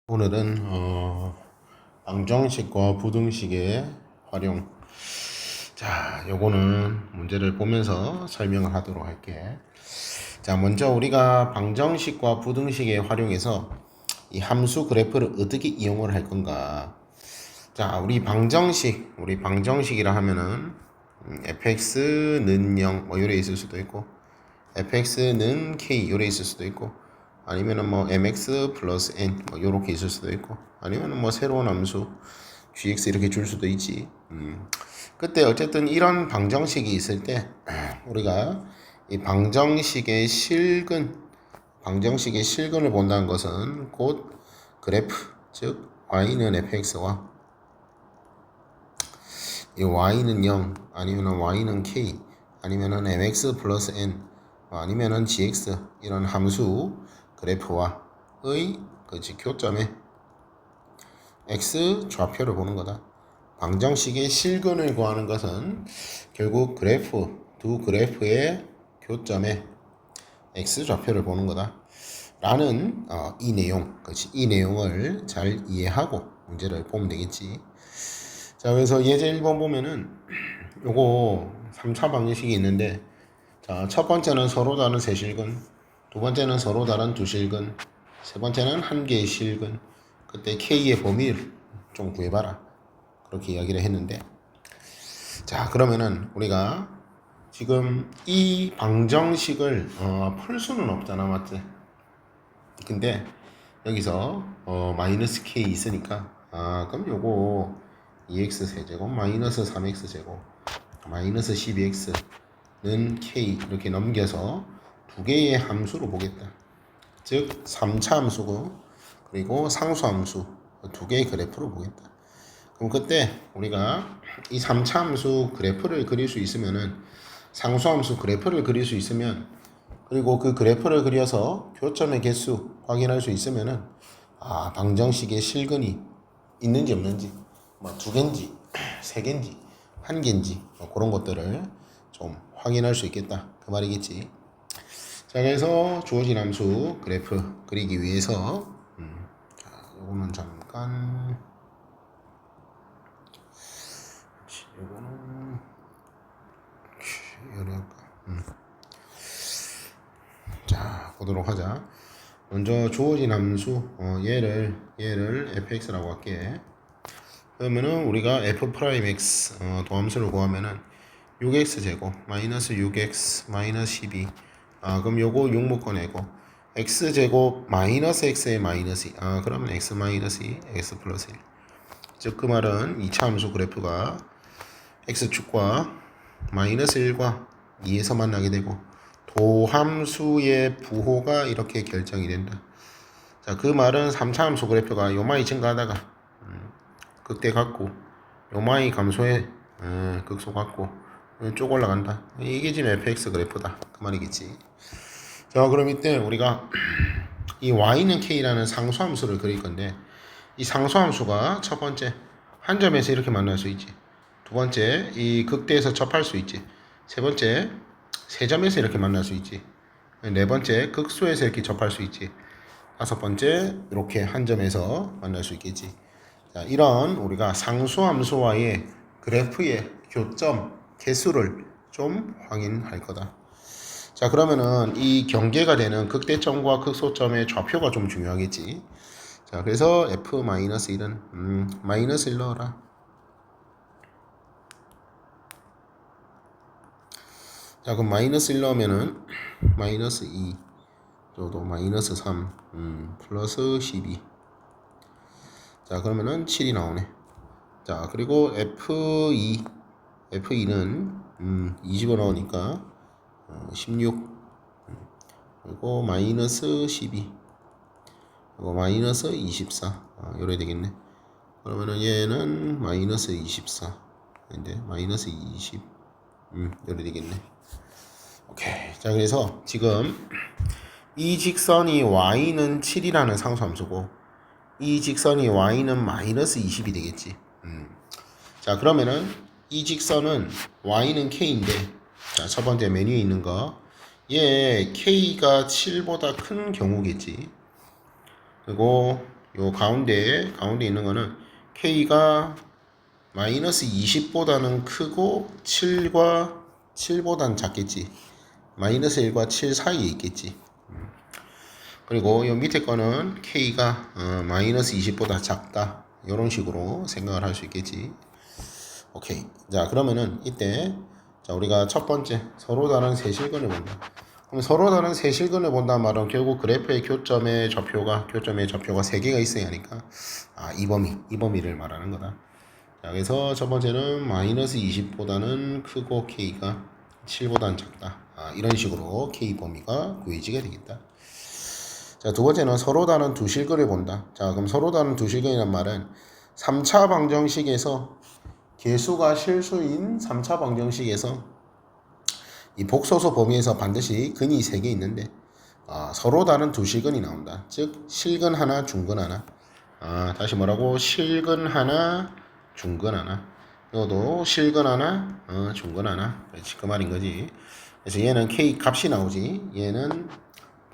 오늘은 방정식과 부등식의 활용. 자, 요거는 문제를 보면서 설명을 하도록 할게. 자, 먼저 우리가 방정식과 부등식의 활용해서 이 함수 그래프를 어떻게 이용을 할 건가. 자, 우리 방정식이라 하면은 fx는 0 뭐 요래 있을 수도 있고, fx는 k 요래 있을 수도 있고, 아니면은 뭐 mx 플러스 n 뭐 요렇게 있을 수도 있고, 아니면은 뭐 새로운 함수 gx 이렇게 줄 수도 있지. 그때 어쨌든 이런 방정식이 있을 때 우리가 이 방정식의 실근을 본다는 것은 곧 그래프, 즉 y는 fx와 이 y는 0 아니면은 y는 k 아니면은 mx 플러스 n 아니면은 gx 이런 함수 그래프와의 교점에 x 좌표를 보는 거다. 방정식의 실근을 구하는 것은 결국 두 그래프의 교점에 x 좌표를 보는 거다. 라는 이 내용을 잘 이해하고 문제를 보면 되겠지. 자, 그래서 예제 1번 보면은 요거 3차 방정식이 있는데, 자, 첫 번째는 서로 다른 세 실근, 두 번째는 서로 다른 두 실근, 세 번째는 한 개의 실근. 그때 K의 범위를 좀 구해봐라. 그렇게 이야기를 했는데, 자, 그러면은 우리가 지금 이 방정식을 풀 수는 없잖아, 맞지? 근데 여기서 마이너스 K 있으니까, 그럼 요거 2x 세제곱 마이너스 3x 제곱 마이너스 12x는 k 이렇게 넘겨서 두 개의 함수로 보겠다. 즉 3차 함수고, 그리고 상수 함수 두 개의 그래프로 보겠다. 그럼 그때 우리가 이 3차 함수 그래프를 그릴 수 있으면은, 상수 함수 그래프를 그릴 수 있으면, 그리고 그 그래프를 그려서 교점의 개수 확인할 수 있으면은, 방정식의 실근이 있는지 없는지, 뭐 두 개인지 세 개인지 한 개인지 뭐 그런 것들을 좀 확인할 수 있겠다, 그 말이겠지. 자, 그래서 주어진 함수 그래프 그리기 위해서 자, 요거는 잠깐, 요거는 열할까. 자, 보도록 하자. 먼저 주어진 함수 얘를 fx라고 할게. 그러면은 우리가 f'x 도함수를 구하면은 6x 제곱 마이너스 6x 마이너스 12. 그럼 요거 6 묶어내고 x 제곱 마이너스 x의 마이너스 2. 그러면 x 마이너스 2 x 플러스 1. 즉 그 말은 2차 함수 그래프가 x축과 마이너스 1과 2에서 만나게 되고, 도함수의 부호가 이렇게 결정이 된다. 자, 그 말은 3차 함수 그래프가 요마이 증가하다가 극대 같고, 요마이 감소해 극소 같고 쭉 올라간다. 이게 지금 fx 그래프다, 그 말이겠지. 자, 그럼 이때 우리가 이 y는 k라는 상수함수를 그릴 건데, 이 상수함수가 첫 번째 한 점에서 이렇게 만날 수 있지, 두 번째 이 극대에서 접할 수 있지, 세 번째 세 점에서 이렇게 만날 수 있지, 네 번째 극소에서 이렇게 접할 수 있지, 다섯 번째 이렇게 한 점에서 만날 수 있겠지. 자, 이런 우리가 상수함수와의 그래프의 교점 개수를 좀 확인할 거다. 자, 그러면은 이 경계가 되는 극대점과 극소점의 좌표가 좀 중요하겠지. 자, 그래서 f-1은 마이너스 1 넣어라. 자, 그럼 마이너스 1 넣으면은 마이너스 2, 또 마이너스 3, 플러스 12. 자, 그러면은 7이 나오네. 자, 그리고 F2는 20을 넣으니까 16, 그리고 마이너스 12, 그리고 마이너스 24. 이래 되겠네. 그러면은 얘는 마이너스 24, 근데 마이너스 20, 이래 되겠네. 오케이. 자, 그래서 지금 이 직선이 y는 7이라는 상수함수고, 이 직선이 y는 마이너스 20이 되겠지. 자, 그러면은 이 직선은 y는 k인데, 자, 첫 번째 메뉴에 있는 거, 얘 k가 7보다 큰 경우겠지. 그리고 요 가운데 있는 거는 K가 마이너스 20보다는 크고 7보다는 작겠지. 마이너스 1과 7 사이에 있겠지. 그리고 요 밑에 거는 K가 마이너스 20보다 작다. 이런 식으로 생각을 할 수 있겠지. 오케이. 자, 그러면은 이때 자, 우리가 첫 번째 서로 다른 세 실근을 본다. 그럼 서로 다른 세 실근을 본다는 말은 결국 그래프의 교점의 좌표가 세 개가 있어야 하니까 이 범위를 말하는 거다. 자, 그래서 첫 번째는 마이너스 20보다는 크고 K가 7보다는 작다. 이런 식으로 K 범위가 구해지게 되겠다. 자, 두 번째는 서로 다른 두 실근을 본다. 자, 그럼 서로 다른 두 실근이란 말은 3차 방정식에서 개수가 실수인 3차 방정식에서 이 복소수 범위에서 반드시 근이 3개 있는데 서로 다른 두 실근이 나온다. 즉 실근 하나, 중근 하나. 다시 뭐라고? 실근 하나, 중근 하나. 이것도 실근 하나, 중근 하나. 그렇지, 그 말인 거지. 그래서 얘는 K 값이 나오지. 얘는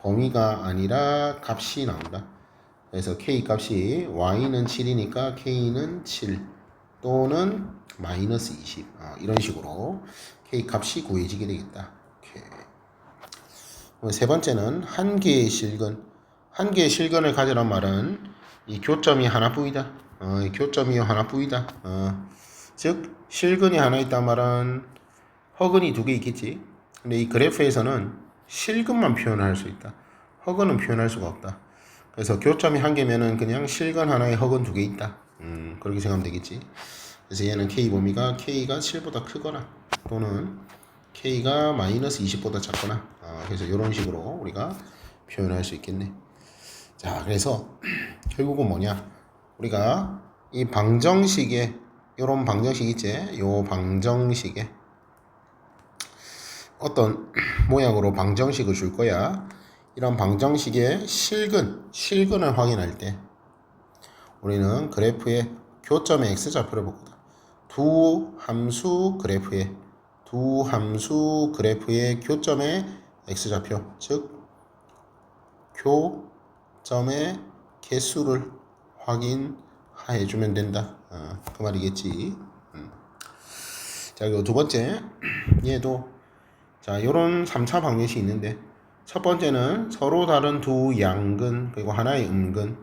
범위가 아니라 값이 나온다. 그래서 K 값이 Y는 7이니까 K는 7 또는 마이너스 20 이런 식으로 K 값이 구해지게 되겠다. 오케이. 세 번째는 한 개의 실근을 가지란 말은 이 교점이 하나뿐이다. 교점이 하나뿐이다. 즉 실근이 하나 있단 말은 허근이 두 개 있겠지. 근데 이 그래프에서는 실근만 표현할 수 있다. 허근은 표현할 수가 없다. 그래서 교점이 한 개면은 그냥 실근 하나에 허근 두 개 있다. 그렇게 생각하면 되겠지. 그래서 얘는 K 범위가 K가 7보다 크거나 또는 K가 마이너스 20보다 작거나 그래서 이런 식으로 우리가 표현할 수 있겠네. 자, 그래서 결국은 뭐냐? 우리가 이 방정식에 요런 방정식 있지? 요 방정식에 어떤 모양으로 방정식을 줄 거야. 이런 방정식의 실근을 확인할 때 우리는 그래프의 교점의 x좌표를 볼 거다. 두 함수 그래프의 교점의 x좌표, 즉 교점의 개수를 확인해 주면 된다. 그 말이겠지. 자, 그리고 두 번째, 얘도 자, 요런 3차 방정식이 있는데 첫 번째는 서로 다른 두 양근 그리고 하나의 음근,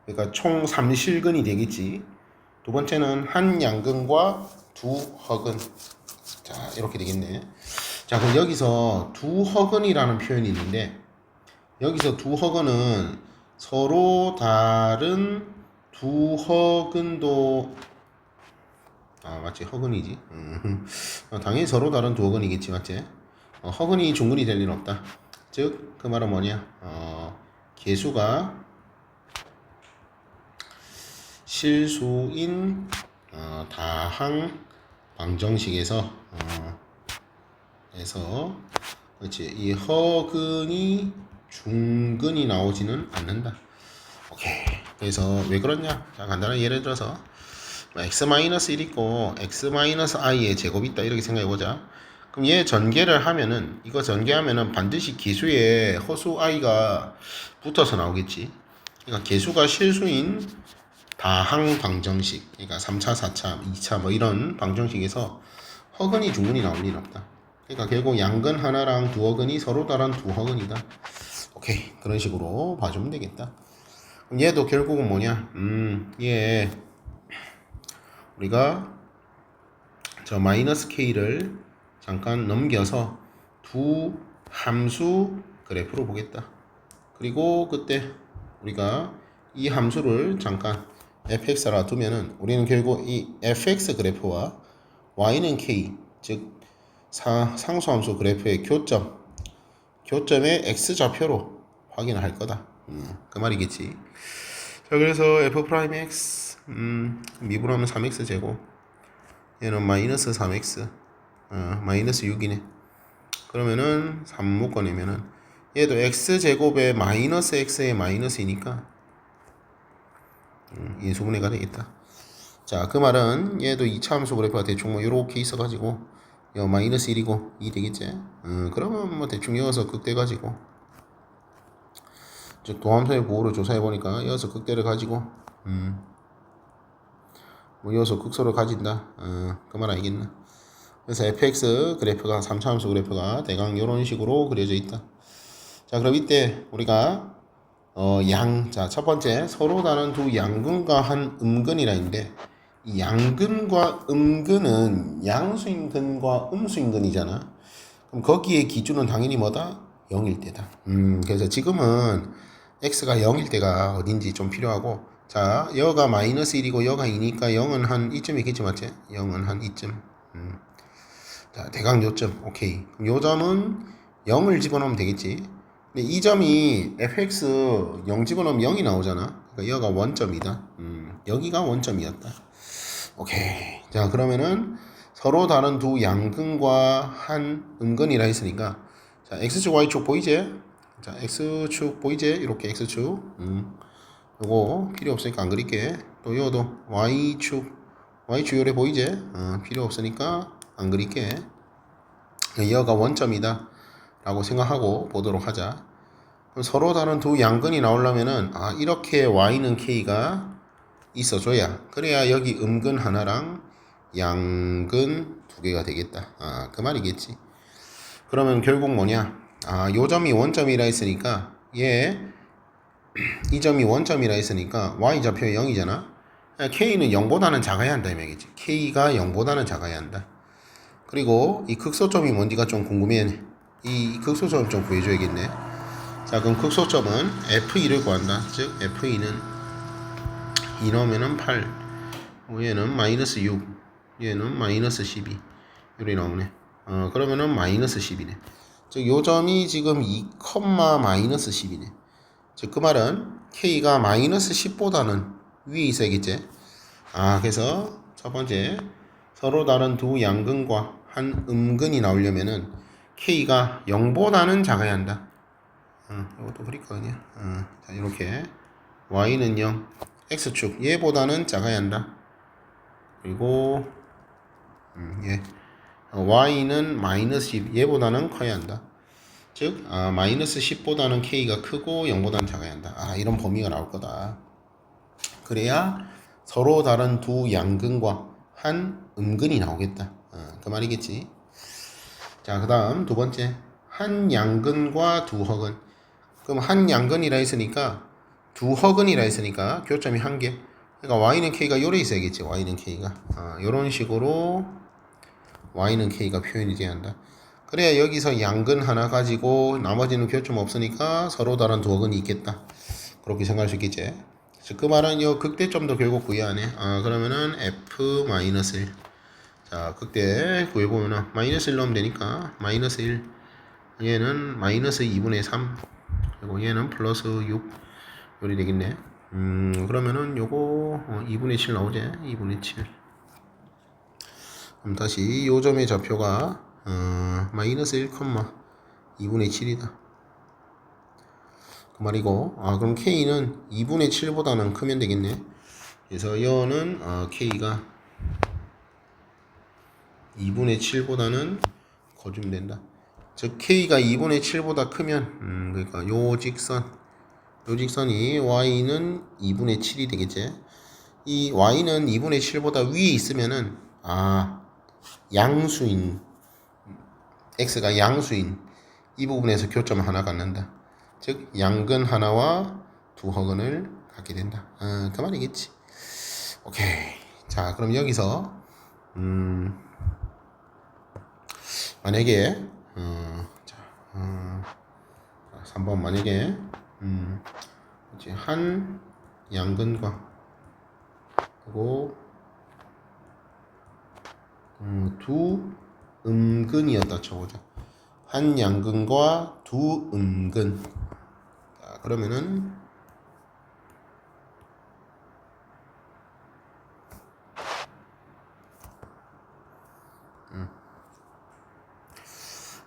그러니까 총 3실근이 되겠지. 두 번째는 한 양근과 두 허근. 자, 이렇게 되겠네. 자, 그럼 여기서 두 허근이라는 표현이 있는데 여기서 두 허근은 서로 다른 두 허근도 맞지, 허근이지. 당연히 서로 다른 두 허근이겠지, 맞지? 허근이 중근이 될 리는 없다. 즉 그 말은 뭐냐? 개수가 실수인 다항 방정식에서 그렇지, 이 허근이 중근이 나오지는 않는다. 오케이. 그래서 왜 그렇냐? 자, 간단한 예를 들어서 x-1 있고 x-i의 제곱이 있다 이렇게 생각해 보자. 그럼 얘 전개를 하면은 이거 전개하면은 반드시 기수에 허수 i가 붙어서 나오겠지. 그러니까 개수가 실수인 다항 방정식, 그러니까 3차, 4차, 2차 뭐 이런 방정식에서 허근이 중근이 나올 리는 없다. 그러니까 결국 양근 하나랑 두 허근이 서로 다른 두 허근이다. 오케이. 그런 식으로 봐주면 되겠다. 그럼 얘도 결국은 뭐냐? 얘 우리가 저 마이너스 K를 잠깐 넘겨서 두 함수 그래프로 보겠다. 그리고 그때 우리가 이 함수를 잠깐 fx라 두면은 우리는 결국 이 fx 그래프와 y는 k, 즉 상수함수 그래프의 교점의 x좌표로 확인을 할 거다. 그 말이겠지. 자, 그래서 f'x 미분하면 3x 제곱, 얘는 마이너스 3x 마이너스 6이네. 그러면은 3 묶어내면은 얘도 x제곱에 마이너스 x의 마이너스이니까 인수분해가 되겠다. 자, 그 말은 얘도 2차 함수 그래프가 대충 뭐 요렇게 있어가지고 요 마이너스 1이고 2 되겠지. 그러면 뭐 대충 이어서 극대가지고 즉 도함수의 보호를 조사해 보니까 이어서 극대를 가지고 뭐 이어서 극소를 가진다. 그 말 알겠나? 그래서 fx 그래프가 3차함수 그래프가 대강 이런 식으로 그려져 있다. 자, 그럼 이때 우리가 자, 첫 번째 서로 다른 두 양근과 한 음근이라 있는데 이 양근과 음근은 양수인근과 음수인근이잖아. 그럼 거기에 기준은 당연히 뭐다? 0일 때다. 그래서 지금은 x가 0일 때가 어딘지 좀 필요하고 자, 여가 마이너스 1이고 여가 2니까 0은 한 이쯤 있겠지 맞지? 0은 한 이쯤. 자, 대강 요점. 오케이. 그럼 요 점은 0을 집어넣으면 되겠지. 근데 이 점이 fx 0 집어넣으면 0이 나오잖아. 그러니까 여가 원점이다. 여기가 원점이었다. 오케이. 자, 그러면은 서로 다른 두 양근과 한 음근이라 했으니까 자, x축 y축 보이지? 자, x축 보이지? 이렇게 x축. 요거 필요 없으니까 안 그릴게. 또 요도 y축 요래 보이지? 필요 없으니까 안 그릴게. 여가 원점이다 라고 생각하고 보도록 하자. 그럼 서로 다른 두 양근이 나오려면은 이렇게 y는 k가 있어줘야 그래야 여기 음근 하나랑 양근 두 개가 되겠다. 그 말이겠지. 그러면 결국 뭐냐? 요 점이 원점이라 했으니까 이 점이 원점이라 했으니까 y좌표 0이잖아. k는 0보다는 작아야 한다 이 말이겠지. k가 0보다는 작아야 한다. 그리고 이 극소점이 뭔지가 좀 궁금해. 이 극소점을 좀 구해줘야겠네. 자, 그럼 극소점은 f2를 구한다. 즉 f2는 2 넣으면은 8, 얘는 마이너스 6, 얘는 마이너스 12 이렇게 나오네. 그러면은 마이너스 10이네. 즉 요 점이 지금 2, 마이너스 10이네. 즉 그 말은 k가 마이너스 10보다는 위에 있어야겠지. 그래서 첫 번째 서로 다른 두 양근과 한 음근이 나오려면은 k가 0보다는 작아야 한다. 이것도 그릴 거 아니야. 자, 이렇게 y는 0, x축 얘보다는 작아야 한다. 그리고 y는 마이너스 10 얘보다는 커야 한다. 즉 마이너스 10보다는 k가 크고 0보다는 작아야 한다. 이런 범위가 나올 거다. 그래야 서로 다른 두 양근과 한 음근이 나오겠다. 그 말이겠지. 자, 그 다음 두 번째 한 양근과 두 허근. 그럼 한 양근이라 했으니까 두 허근이라 했으니까 교점이 한 개. 그러니까 y는 k가 요래 있어야겠지. y는 k가 요런 식으로 y는 k가 표현이 돼야 한다. 그래야 여기서 양근 하나 가지고 나머지는 교점 없으니까 서로 다른 두 허근이 있겠다. 그렇게 생각할 수 있겠지. 그 말은 요 극대점도 결국 구해야 하네. 그러면은 f-1. 자, 극대 구해보면은 마이너스 1 넣으면 되니까 마이너스 1. 얘는 마이너스 2분의 3. 그리고 얘는 플러스 6. 요리 되겠네. 그러면은 요거 2분의 7 나오지? 2분의 7. 그럼 다시 요 점의 좌표가 마이너스 1, 2분의 7이다. 그 말이고, 그럼 k는 2분의 7보다는 크면 되겠네. 그래서 여는 k가 2분의 7보다는 커주면 된다. 즉 k가 2분의 7보다 크면 그러니까 요 직선이 y는 2분의 7이 되겠지. 이 y는 2분의 7보다 위에 있으면은 양수인 x가 양수인 이 부분에서 교점 하나 갖는다. 즉 양근 하나와 두 허근을 갖게 된다. 그 말이겠지. 오케이. 자, 그럼 여기서 만약에 3번 만약에 한 양근과 그리고 두 음근이었다 쳐보자. 한 양근과 두 음근. 자, 그러면은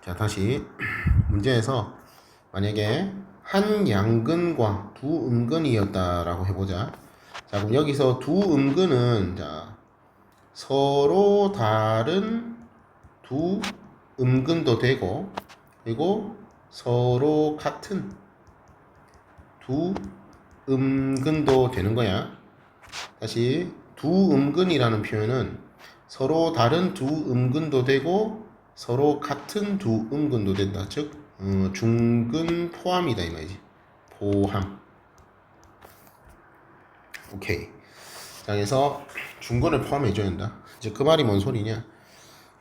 자, 다시 문제에서 만약에 한 양근과 두 음근이었다라고 해보자. 자, 그럼 여기서 두 음근은 자, 서로 다른 두 음근도 되고 그리고 서로 같은 두 음근도 되는 거야. 다시 두 음근이라는 표현은 서로 다른 두 음근도 되고 서로 같은 두 음근도 된다. 즉 중근 포함이다 이 말이지. 포함. 오케이. 자, 그래서 중근을 포함해줘야 한다. 이제 그 말이 뭔 소리냐?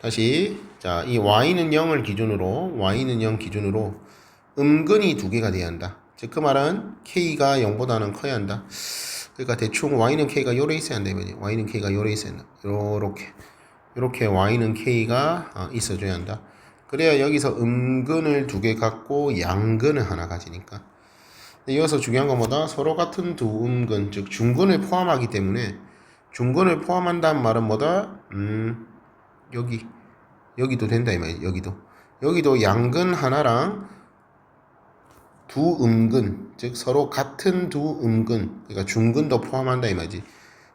다시 자, 이 y는 0을 기준으로 y는 0 기준으로 음근이 두 개가 돼야 한다. 즉 그 말은 k가 0보다는 커야 한다. 그러니까 대충 y는 k가 요래 있어야 한다. y는 k가 요래 있어야 한다. 요렇게 y는 k가 있어줘야 한다. 그래야 여기서 음근을 두 개 갖고 양근을 하나 가지니까. 이어서 중요한 건 뭐다? 서로 같은 두 음근, 즉 중근을 포함하기 때문에 중근을 포함한다는 말은 뭐다? 여기도 된다 이 말이야. 여기도 양근 하나랑 두 음근, 즉 서로 같은 두 음근, 그러니까 중근도 포함한다 이 말이지.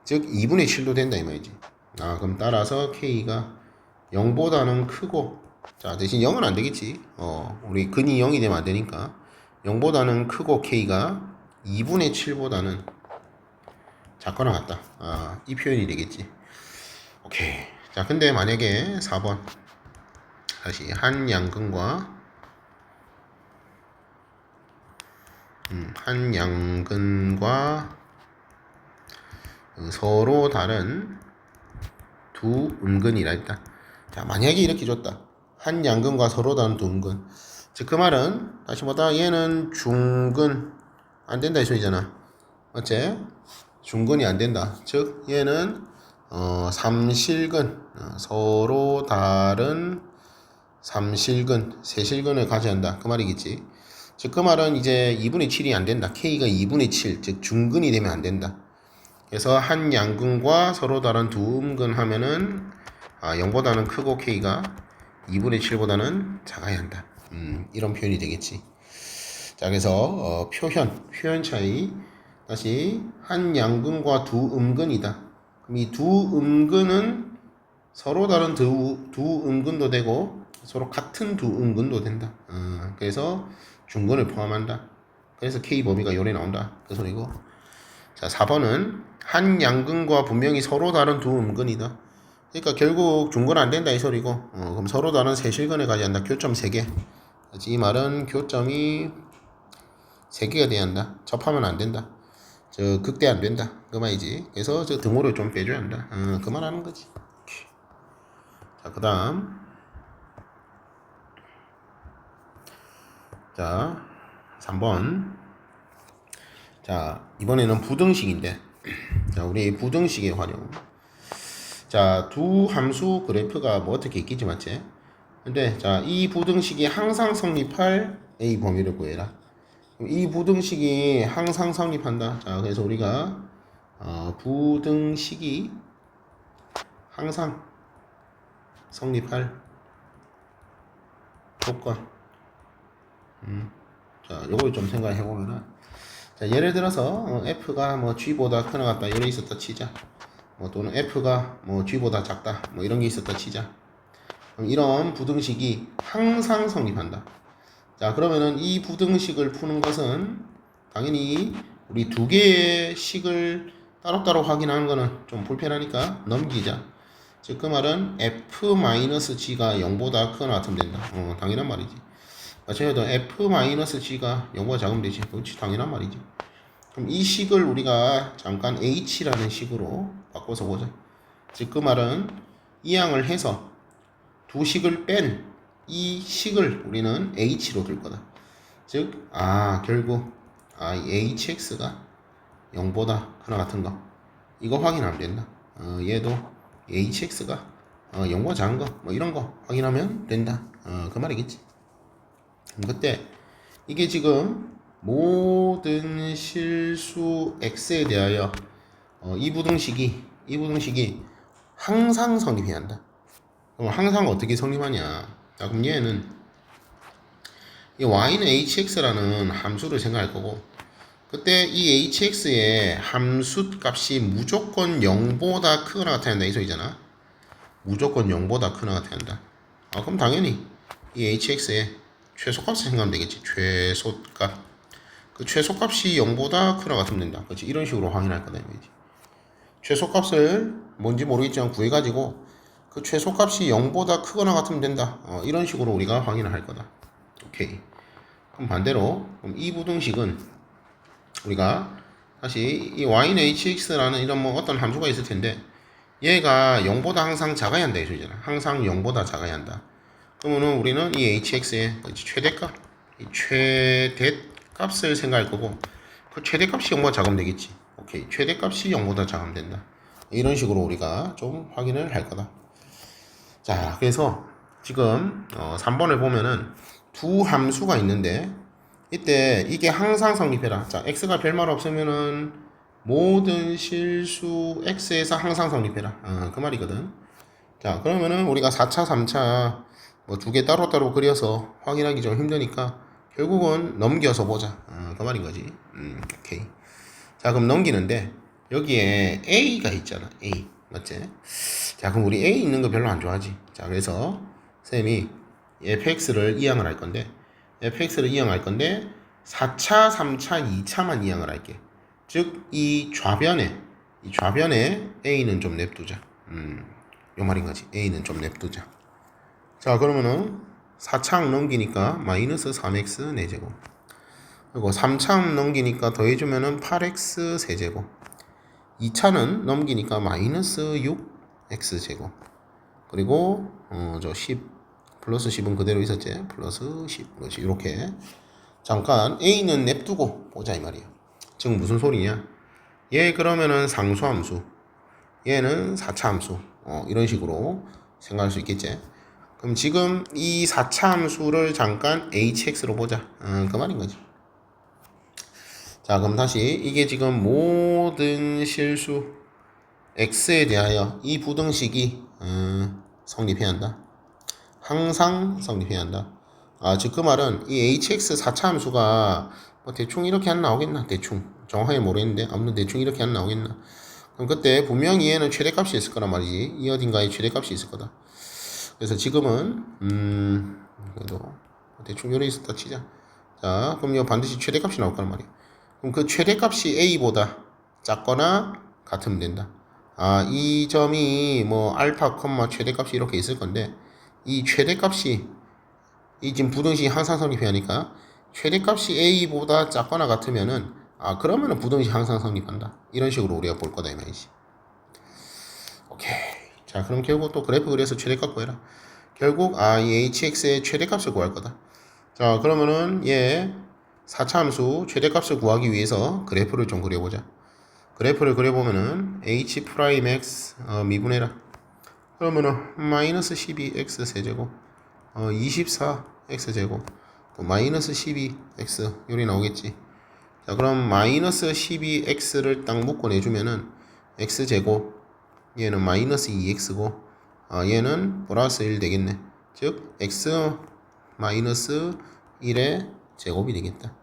즉 2분의 7도 된다 이 말이지. 그럼 따라서 k가 0보다는 크고, 자 대신 0은 안 되겠지. 우리 근이 0이 되면 안 되니까 0보다는 크고 k가 2분의 7보다는 작거나 같다. 이 표현이 되겠지. 오케이. 자 근데 만약에 4번 다시 한 양근과 서로 다른 두 음근이라 했다. 자, 만약에 이렇게 줬다. 한 양근과 서로 다른 두 음근. 즉, 그 말은, 다시 뭐다? 얘는 중근, 안 된다, 이 소리잖아. 어째? 중근이 안 된다. 즉, 얘는, 삼실근, 서로 다른 삼실근, 세실근을 가져야 한다. 그 말이겠지. 즉, 그 말은 이제 2분의 7이 안 된다. K가 2분의 7, 즉, 중근이 되면 안 된다. 그래서 한 양근과 서로 다른 두 음근 하면은 0보다는 크고 K가 2분의 7보다는 작아야 한다. 이런 표현이 되겠지. 자, 그래서 표현 차이. 다시 한 양근과 두 음근이다. 그럼 이 두 음근은 서로 다른 두 음근도 되고 서로 같은 두 음근도 된다. 그래서 중근을 포함한다. 그래서 K 범위가 요래 나온다. 그 소리고. 자, 4번은 한 양근과 분명히 서로 다른 두 음근이다. 그러니까 결국 중근 안 된다 이 소리고, 그럼 서로 다른 세실근을 가져야 한다. 교점 3개. 이 말은 교점이 3개가 돼야 한다. 접하면 안 된다. 극대 안 된다. 그 말이지. 그래서 등호를 좀 빼줘야 한다. 그 말 하는 거지. 자, 그 다음. 자, 3번. 자, 이번에는 부등식인데, 자, 우리 부등식의 활용. 자, 두 함수 그래프가 뭐 어떻게 있겠지, 맞지? 근데, 자, 이 부등식이 항상 성립할 A 범위를 구해라. 이 부등식이 항상 성립한다. 자, 그래서 우리가, 부등식이 항상 성립할 조건. 자, 요걸 좀 생각해 보면은, 자, 예를 들어서, F가 뭐 G보다 크나 같다. 이런 게 있었다 치자. 또는 F가 뭐 G보다 작다. 뭐 이런 게 있었다 치자. 그럼 이런 부등식이 항상 성립한다. 자, 그러면은 이 부등식을 푸는 것은 당연히 우리 두 개의 식을 따로따로 확인하는 거는 좀 불편하니까 넘기자. 즉, 그 말은 F-G가 0보다 크거나 같으면 된다. 당연한 말이지. 마찬가지로 F-G가 0보다 작으면 되지. 그렇지, 당연한 말이지. 그럼 이 식을 우리가 잠깐 H라는 식으로 바꿔서 보자. 즉, 그 말은 이항을 해서 두 식을 뺀 이 식을 우리는 H로 둘 거다. 즉, 결국, 이 HX가 0보다 크나 같은 거. 이거 확인하면 된다. 얘도 HX가 0보다 작은 거, 뭐 이런 거 확인하면 된다. 그 말이겠지. 그때, 이게 지금 모든 실수 X에 대하여 이 부등식이 항상 성립해야 한다. 그럼 항상 어떻게 성립하냐? 자, 그럼 얘는 이 y는 hx라는 함수를 생각할 거고, 그때 이 hx의 함수 값이 무조건 0보다 크거나 같아야 한다 이 소리잖아. 무조건 0보다 크거나 같아야 한다. 그럼 당연히 이 hx의 최소값을 생각하면 되겠지. 최소값. 그 최소값이 0보다 크거나 같으면 된다. 그렇지? 이런 식으로 확인할 거다 이거지. 최소값을 뭔지 모르겠지만 구해가지고 그 최소값이 0보다 크거나 같으면 된다. 이런 식으로 우리가 확인을 할 거다. 오케이. 그럼 반대로 그럼 이 부등식은 우리가 다시 이 y는 hx라는 이런 뭐 어떤 함수가 있을 텐데 얘가 0보다 항상 작아야 한다 이 소리잖아. 항상 0보다 작아야 한다. 그러면은 우리는 이 hx의 최대값, 이 최대값을 생각할 거고 그 최대값이 0보다 작으면 되겠지. 오케이. 최대값이 0보다 작으면 된다. 이런 식으로 우리가 좀 확인을 할 거다. 자, 그래서 지금 3번을 보면은 두 함수가 있는데 이때 이게 항상 성립해라. 자, x가 별말 없으면은 모든 실수 x에서 항상 성립해라. 그 말이거든. 자, 그러면은 우리가 4차, 3차 뭐 두 개 따로따로 그려서 확인하기 좀 힘드니까 결국은 넘겨서 보자. 그 말인 거지. 오케이. 자, 그럼 넘기는데 여기에 a가 있잖아. a. 맞지? 자, 그럼 우리 a 있는 거 별로 안 좋아하지. 자, 그래서 쌤이 fx를 이항을 할 건데 fx를 이항할 건데 4차, 3차, 2차만 이항을 할게. 즉, 이 좌변에 a는 좀 냅두자. 요 말인 거지. a는 좀 냅두자. 자, 그러면은 4차항 넘기니까 마이너스 3x 4제곱. 그리고 3차항 넘기니까 더해주면은 8x 세제곱. 2차는 넘기니까 마이너스 6x 제곱. 그리고 저 10 플러스 10은 그대로 있었지. 플러스 10. 그렇지. 이렇게 잠깐 a는 냅두고 보자 이 말이야. 지금 무슨 소리냐? 얘 그러면은 상수함수, 얘는 4차 함수. 이런 식으로 생각할 수 있겠지. 그럼 지금 이 4차 함수를 잠깐 hx로 보자. 그 말인 거지. 자, 그럼 다시 이게 지금 모든 실수 x에 대하여 이 부등식이 성립해야 한다. 항상 성립해야 한다. 즉 그 말은 이 hx 4차 함수가 뭐 대충 이렇게 안 나오겠나? 대충 정확하게 모르겠는데 아무튼 대충 이렇게 안 나오겠나? 그럼 그때 분명히 얘는 최대값이 있을 거란 말이지. 이 어딘가에 최대값이 있을 거다. 그래서 지금은 그래도 대충 요래 있었다 치자. 자, 그럼 이거 반드시 최대값이 나올 거란 말이야. 그럼 그 최대값이 a보다 작거나 같으면 된다. 이 점이 뭐 알파, 최대값이 이렇게 있을 건데 이 최대값이 이 지금 부등식이 항상 성립해야 하니까 최대값이 a보다 작거나 같으면은 그러면은 부등식 항상 성립한다. 이런 식으로 우리가 볼 거다 이 말이지. 오케이. 자, 그럼 결국 또 그래프 그려서 최대값 구해라. 결국 이 hx의 최대값을 구할 거다. 자, 그러면은 얘 4차 함수 최대값을 구하기 위해서 그래프를 좀 그려보자. 그래프를 그려보면은 h'(x) 미분해라. 그러면은 마이너스 12x 세제곱 24x 제곱 마이너스 12x 요리 나오겠지. 자, 그럼 마이너스 12x를 딱 묶어 내주면은 x 제곱 얘는 마이너스 2x고 얘는 플러스 1 되겠네. 즉 x 마이너스 1의 제곱이 되겠다.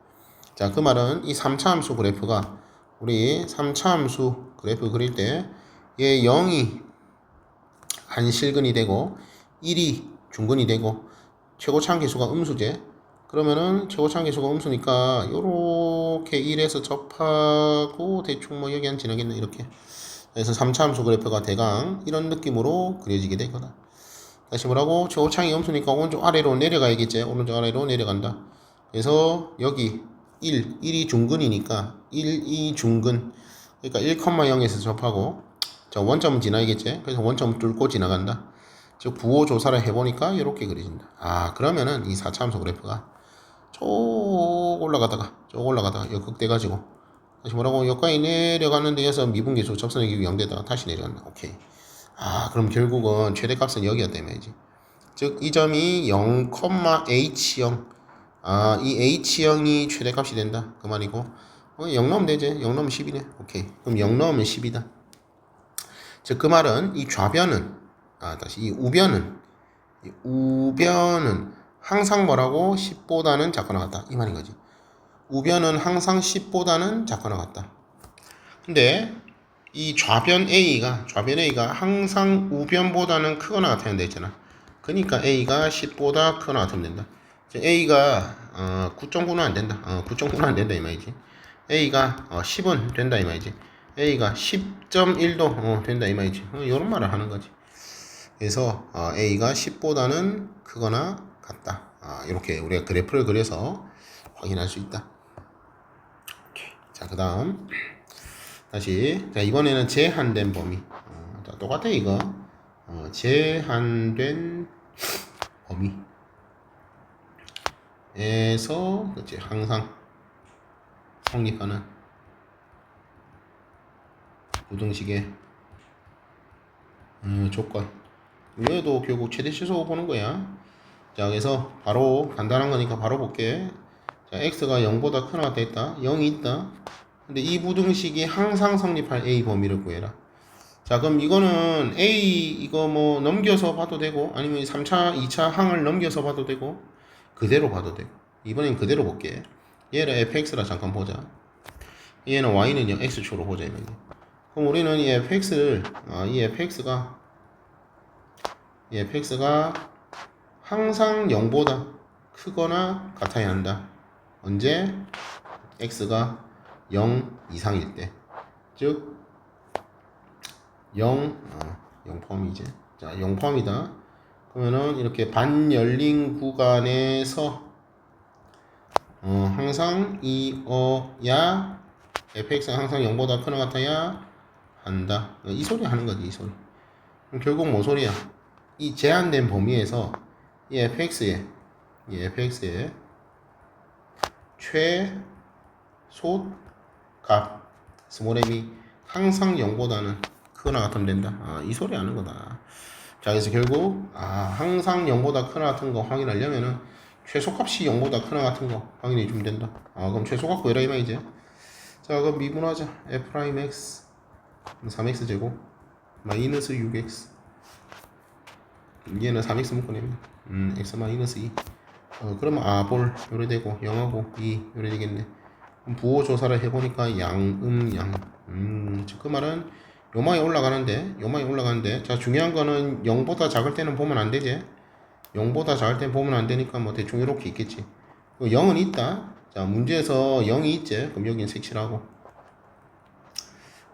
자, 그 말은 이 3차 함수 그래프가 우리 3차 함수 그래프 그릴 때 얘 0이 한실근이 되고 1이 중근이 되고 최고차항 계수가 음수제. 그러면은 최고차항 계수가 음수니까 요렇게 1에서 접하고 대충 뭐 여기 안 지나겠네 이렇게. 그래서 3차 함수 그래프가 대강 이런 느낌으로 그려지게 될 거다. 다시 뭐라고? 최고차항이 음수니까 오른쪽 아래로 내려가야겠지. 오른쪽 아래로 내려간다. 그래서 여기 1이 중근이니까 1, 2 중근. 그러니까 1,0에서 접하고 자, 원점은 지나야겠지. 그래서 원점 뚫고 지나간다. 즉 부호 조사를 해보니까 이렇게 그려진다. 그러면은 이 4차 함수 그래프가 쭉 올라가다가 역극돼가지고 다시 뭐라고? 여기까지 내려가는 데에서 미분계수 접선의 기구 0되다가 다시 내려간다. 오케이. 그럼 결국은 최대값은 여기였다 이 말이지. 즉 이 점이 0,h0 이 h형이 최대값이 된다 그 말이고 0 넣으면 되지. 0 넣으면 10이네. 오케이. 그럼 0 넣으면 10이다. 즉 그 말은 이 좌변은 다시 이 우변은 항상 뭐라고? 10보다는 작거나 같다 이 말인 거지. 우변은 항상 10보다는 작거나 같다. 근데 이 좌변 A가 항상 우변보다는 크거나 같아야 된다 했잖아. 그러니까 A가 10보다 크거나 같으면 된다. A가 9.9는 안 된다. 9.9는 안 된다 이 말이지. A가 10은 된다 이 말이지. A가 10.1도 된다 이 말이지. 이런 말을 하는 거지. 그래서 A가 10보다는 크거나 같다. 이렇게 우리가 그래프를 그려서 확인할 수 있다. 오케이. 자, 그 다음 다시 자 이번에는 제한된 범위. 자, 똑같아 이거. 제한된 범위에서 그치, 항상 성립하는 부등식의 조건. 얘도 결국 최대 최소 보는 거야. 자, 그래서 바로 간단한 거니까 바로 볼게. 자, x가 0보다 크거나 됐다. 0이 있다. 근데 이 부등식이 항상 성립할 a 범위를 구해라. 자, 그럼 이거는 a 이거 뭐 넘겨서 봐도 되고 아니면 3차, 2차 항을 넘겨서 봐도 되고 그대로 봐도 되고. 이번엔 그대로 볼게. 얘를 fx라 잠깐 보자. 얘는 y는 x축으로 보자. 그럼 우리는 이 fx를 이 fx가 항상 0보다 크거나 같아야 한다. 언제? x가 0 이상일 때. 즉 0 포함이지. 자, 0 포함이다. 그러면은 이렇게 반열린 구간에서 항상 이어야 fx가 항상 0보다 크거나 같아야 한다. 이 소리 하는 거지, 이 소리. 그럼 결국 뭐 소리야? 이 제한된 범위에서 이 fx의 최소 값 스몰 m이 항상 0보다는 크거나 같으면 된다. 이 소리 하는 거다. 자, 그래서 결국 항상 0보다 크거나 같은 거 확인하려면은 최소값이 0보다 크거나 같은 거 확인해 주면 된다. 그럼 최소값 구해라 이 말이지. 자, 그럼 미분하자. f'x 3x 제곱 마이너스 6x. 얘는 3x 묶어내면 x 마이너스 2. 그러면 볼 요래 되고 0하고 2 요래 되겠네. 부호 조사를 해보니까 양. 그 말은 요망이 올라가는데 자, 중요한 거는 0보다 작을 때는 보면 안 되지. 0보다 작을 때는 보면 안 되니까 뭐 대충 이렇게 있겠지. 0은 있다. 자, 문제에서 0이 있지. 그럼 여기는 색칠하고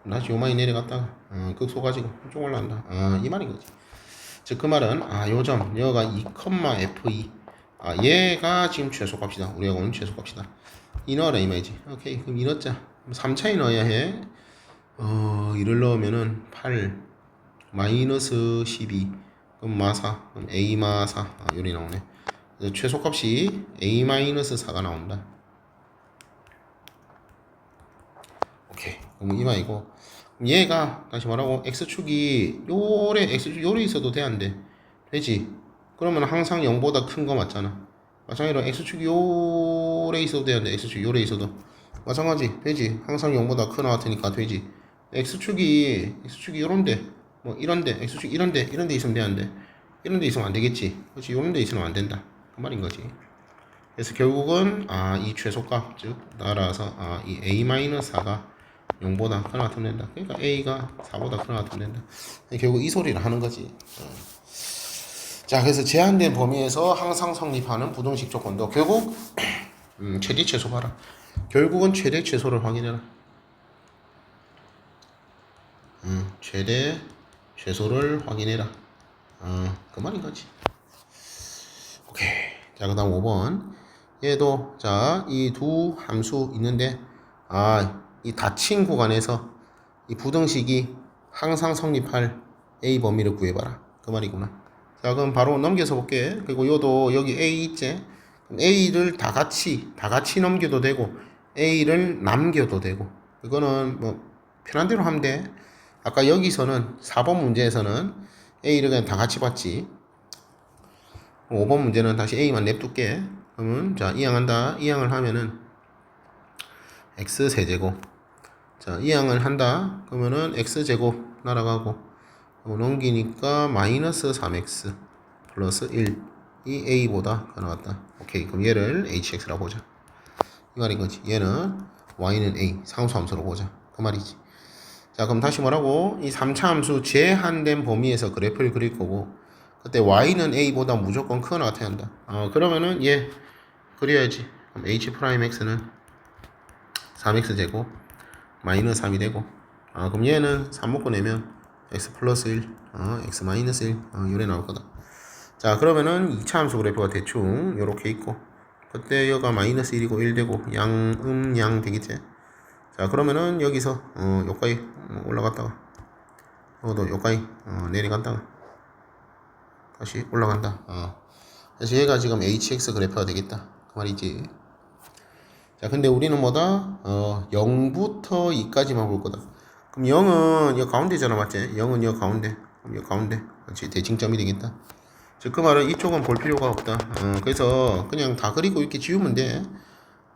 다시 요망이 내려갔다가 극소 가지고 쭉 올라간다. 이 말인 거지. 즉 그 말은 요점 여가 2,f2 얘가 지금 최소값이다. 우리가 오는 최소값이다. 이 넣어라 이 말이지. 오케이, 그럼 이 넣자. 3차에 넣어야 해. 이를 넣으면은 8 마이너스 12 그럼 마사 그럼 a 마사 요리 나오네. 그래서 최소값이 a 마이너스 4가 나온다. 오케이, 그럼 이 말이고 얘가 다시 말하고 x축이 요래 있어도 돼 안 돼? 되지. 그러면 항상 0보다 큰 거 맞잖아. 마찬가지로 x축이 요래 있어도 돼 안 돼? x축이 요래 있어도 마찬가지 되지. 항상 0보다 크나 같으니까 되지. x축이 요런데 뭐 이런데 x축 이런데 있으면 돼 안 돼? 이런데 있으면 안 되겠지. 그렇지. 요런데 있으면 안 된다. 그 말인 거지. 그래서 결국은 이 최소값 즉 따라서 이 a-4가 0보다 크나 같으면 된다. 그러니까 a가 4보다 크나 같으면 된다. 결국 이 소리를 하는 거지. 자, 그래서 제한된 범위에서 항상 성립하는 부등식 조건도 결국 최대 최소 봐라. 결국은 최대 최소를 확인해라. 최대 최소를 확인해라. 그 말인 거지. 오케이. 자, 그 다음 5번. 얘도 자, 이 두 함수 있는데 이 닫힌 구간에서 이 부등식이 항상 성립할 a 범위를 구해봐라. 그 말이구나. 자, 그럼 바로 넘겨서 볼게. 그리고 요도 여기 a 있지? a를 다 같이 넘겨도 되고 a를 남겨도 되고 이거는 뭐 편한 대로 하면 돼. 아까 여기서는 4번 문제에서는 a를 그냥 다 같이 봤지. 5번 문제는 다시 a만 냅둘게. 그러면 자, 이항한다. 이항을 하면은 x 세제곱. 자, 이항을 한다. 그러면은 x 제곱 날아가고 넘기니까 마이너스 3x 플러스 1. 이 a보다 나왔다. 오케이, 그럼 얘를 hx라고 보자. 이 말인 거지. 얘는 y는 a 상수 함수로 보자. 그 말이지. 자, 그럼 다시 뭐라고? 이 3차 함수 제한된 범위에서 그래프를 그릴 거고 그때 y는 a보다 무조건 크거나 같아야 한다. 그러면은 얘 그래야지. 그럼 h 프라임 x는 3x 제곱 마이너스 3이 되고, 그럼 얘는 3 먹고 내면 x 플러스 1, x 마이너스 1, 요래 나올 거다. 자, 그러면은 2차 함수 그래프가 대충 요렇게 있고, 그때 여가 마이너스 1이고 1 되고 양 되겠지. 자, 그러면은 여기서 요까지 올라갔다가 요것도 요까지 내려갔다가 다시 올라간다. 그래서 얘가 지금 hx 그래프가 되겠다 그 말이지. 자, 근데 우리는 뭐다? 0부터 2까지만 볼 거다. 그럼 0은 여 가운데잖아, 맞지? 0은 여 가운데. 그럼 여 가운데. 그렇지, 대칭점이 되겠다. 즉, 그 말은 이쪽은 볼 필요가 없다. 그래서 그냥 다 그리고 이렇게 지우면 돼.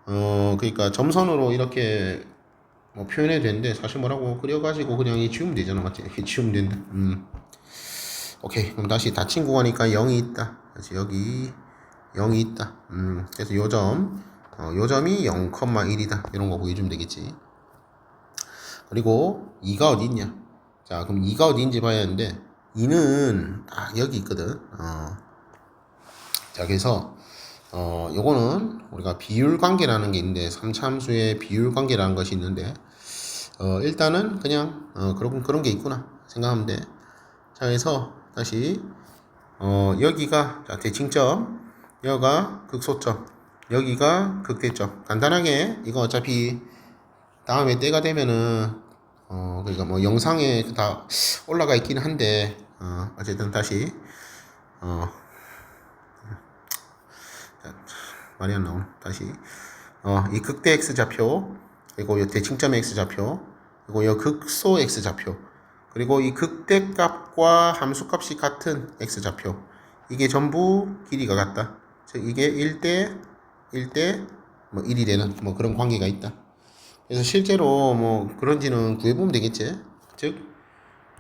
그러니까 점선으로 이렇게 뭐 표현해도 되는데, 사실 뭐라고 그려가지고 그냥 이 지우면 되잖아, 맞지? 이렇게 지우면 된다. 오케이. 그럼 다시 닫힌 구간이니까 0이 있다. 그래서 여기 0이 있다. 그래서 요 점이 0,1이다. 이런 거 보여주면 되겠지. 그리고 2가 어디 있냐? 자, 그럼 2가 어디인지 봐야 하는데, 2는 여기 있거든. 자, 그래서 요거는 우리가 비율 관계라는 게 있는데, 3차 함수의 비율 관계라는 것이 있는데, 일단은 그냥 그런 게 있구나 생각하면 돼. 자, 그래서 다시 여기가 자, 대칭점, 여기가 극소점, 여기가 극대점. 간단하게 이거 어차피 다음에 때가 되면은 그러니까 뭐 영상에 다 올라가 있긴 한데 어쨌든 다시 말이 안 나오네. 다시 이 극대 x 좌표, 그리고 이 대칭점 x 좌표, 그리고 이 극소 x 좌표, 그리고 이 극대 값과 함수 값이 같은 x 좌표, 이게 전부 길이가 같다. 즉 이게 1대 1대 뭐 1이 되는 뭐 그런 관계가 있다. 그래서 실제로 뭐 그런지는 구해보면 되겠지. 즉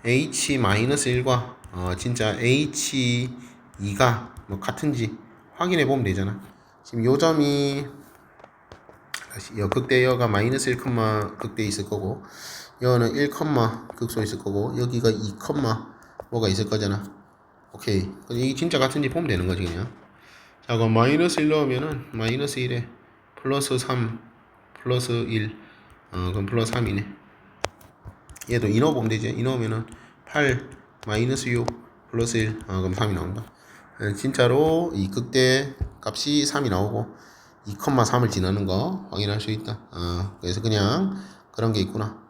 h-1과 진짜 h2가 뭐 같은지 확인해 보면 되잖아. 지금 요 점이 여 극대 여가 마이너스 1, 극대 있을 거고, 여는 1, 극소 있을 거고, 여기가 2, 뭐가 있을 거잖아. 오케이. 이게 진짜 같은지 보면 되는 거지 그냥. 자, 그럼 마이너스 1 넣으면은 마이너스 1에 플러스 3 플러스 1 그럼 플러스 3이네. 얘도 2 넣어보면 되지. 2 넣으면은 8 마이너스 6 플러스 1 그럼 3이 나온다. 진짜로 이 극대 값이 3이 나오고 2,3을 지나는 거 확인할 수 있다. 그래서 그냥 그런 게 있구나.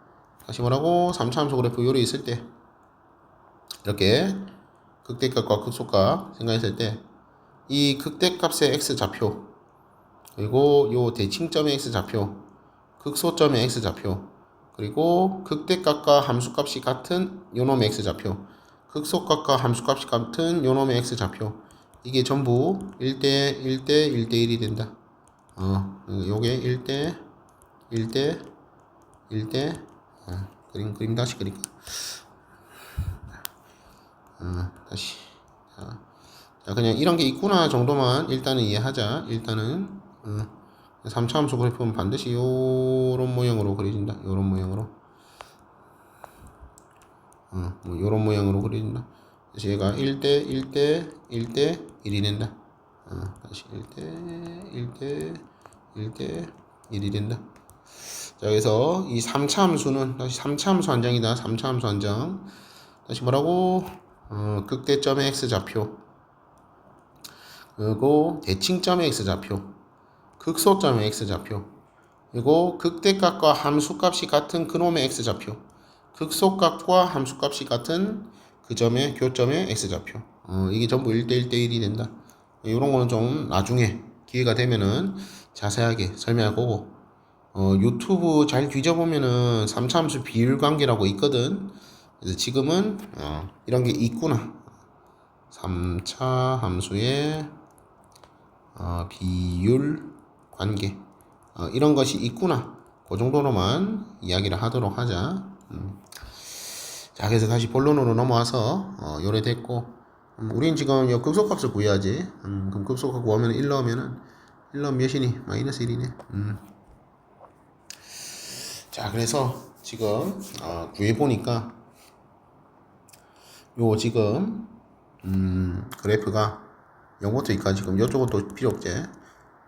다시 뭐라고? 3차 함수 그래프 요리 있을 때 이렇게 극대값과 극소값 생각했을 때 이 극대값의 x 좌표, 그리고 요 대칭점의 x 좌표, 극소점의 x 좌표, 그리고 극대값과 함수값이 같은 요놈의 x 좌표, 극소값과 함수값이 같은 요놈의 x 좌표, 이게 전부 1대 1대 1대 1이 된다. 요게 1대 1대 1대 그림 다시 그릴까? 다시 자, 그냥 이런 게 있구나 정도만 일단은 이해하자. 일단은 3차 함수 그래프는 반드시 요런 모양으로 그려진다. 요런 모양으로 뭐 요런 모양으로 그려진다. 그래서 얘가 1대 1대 1대 1이 된다. 다시 1대 1대 1대 1이 된다. 자, 그래서 이 3차 함수는 다시 3차 함수 한 장이다. 3차 함수 한 장. 다시 뭐라고? 극대점의 x 좌표, 그리고 대칭점의 x 좌표, 극소점의 x 좌표, 그리고 극대값과 함수값이 같은 그놈의 x 좌표, 극소값과 함수값이 같은 그 점의 교점의 x 좌표. 이게 전부 1대 1대 1이 된다. 이런 거는 좀 나중에 기회가 되면은 자세하게 설명할 거고, 유튜브 잘 뒤져보면은 3차 함수 비율 관계라고 있거든. 그래서 지금은 이런 게 있구나. 3차 함수의 비율 관계 이런 것이 있구나. 그 정도로만 이야기를 하도록 하자. 자, 그래서 다시 본론으로 넘어와서 요래 됐고, 우린 지금 요 극소값을 구해야지. 그럼 극소값 구하면 1 넣으면은 1 넣으면 몇이니? 마이너스 1이네. 자, 그래서 지금 구해보니까 요 지금 그래프가 0부터 2까지 지금 요쪽은 또 필요 없지.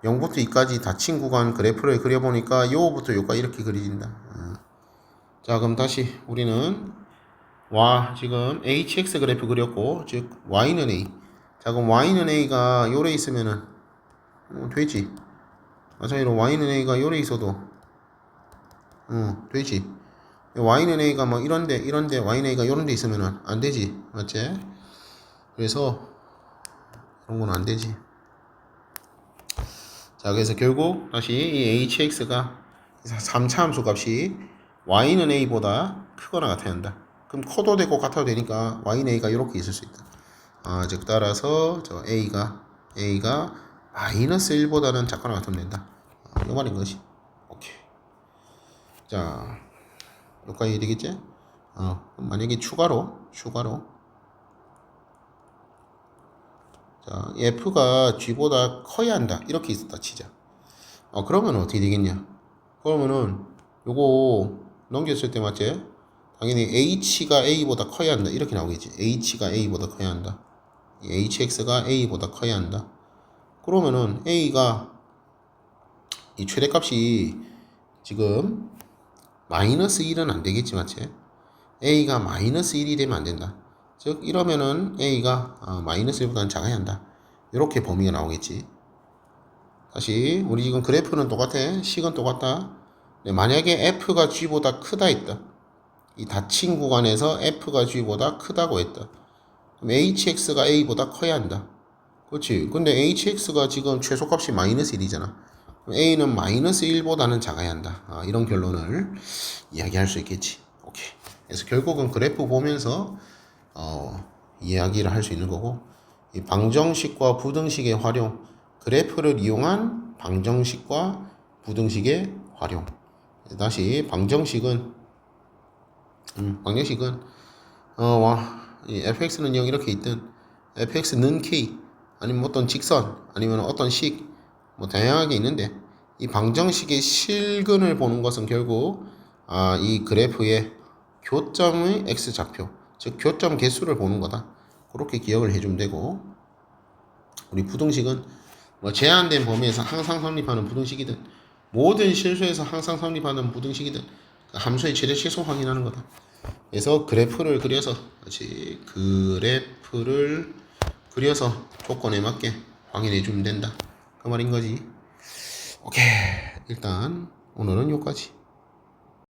0부터 2까지 닫힌 구간 그래프를 그려보니까 요부터 요까지 이렇게 그려진다. 자, 그럼 다시 우리는 지금 hx 그래프 그렸고, 즉 y는 a. 자, 그럼 y는 a가 요래 있으면은 되지. 마찬가지로 y는 a가 요래 있어도 되지. y는 a가 뭐 이런데 y는 a가 요런데 있으면은 안 되지. 맞지? 그래서 그런 건 안 되지. 자, 그래서 결국 다시 이 hx가 3차 함수 값이 y는 a보다 크거나 같아야 한다. 그럼 커도 되고 같아도 되니까 y는 a가 이렇게 있을 수 있다. 즉 따라서 저 a가 마이너스 1보다는 작거나 같으면 된다. 이 말인 것이. 오케이. 자, 여기까지 되겠지? 만약에 추가로 자, f가 g보다 커야 한다. 이렇게 있었다 치자. 그러면 어떻게 되겠냐? 그러면은 요거 넘겼을 때 맞지? 당연히 h가 a보다 커야 한다. 이렇게 나오겠지. h가 a보다 커야 한다. hx가 a보다 커야 한다. 그러면은 a가 이 최대값이 지금 마이너스 1은 안 되겠지 맞지? a가 마이너스 1이 되면 안 된다. 즉 이러면은 a가 마이너스 1보다는 작아야 한다. 이렇게 범위가 나오겠지. 다시 우리 지금 그래프는 똑같아. 식은 똑같다. 네, 만약에 f가 g보다 크다 했다. 이 닫힌 구간에서 f가 g보다 크다고 했다. 그럼 hx가 a보다 커야 한다. 그렇지. 근데 hx가 지금 최소값이 마이너스 1이잖아. a는 마이너스 1보다는 작아야 한다. 이런 결론을 이야기할 수 있겠지. 오케이. 그래서 결국은 그래프 보면서 이야기를 할 수 있는 거고, 이 방정식과 부등식의 활용, 그래프를 이용한 방정식과 부등식의 활용. 다시 방정식은 이 fx는 0 이렇게 있든 fx는 k 아니면 어떤 직선 아니면 어떤 식 뭐 다양하게 있는데, 이 방정식의 실근을 보는 것은 결국 이 그래프의 교점의 x좌표, 즉 교점 개수를 보는 거다. 그렇게 기억을 해주면 되고, 우리 부등식은 뭐 제한된 범위에서 항상 성립하는 부등식이든 모든 실수에서 항상 성립하는 부등식이든 그 함수의 최대 최소 확인하는 거다. 그래서 그래프를 그려서 조건에 맞게 확인해 주면 된다. 그 말인 거지. 오케이. 일단 오늘은 여기까지.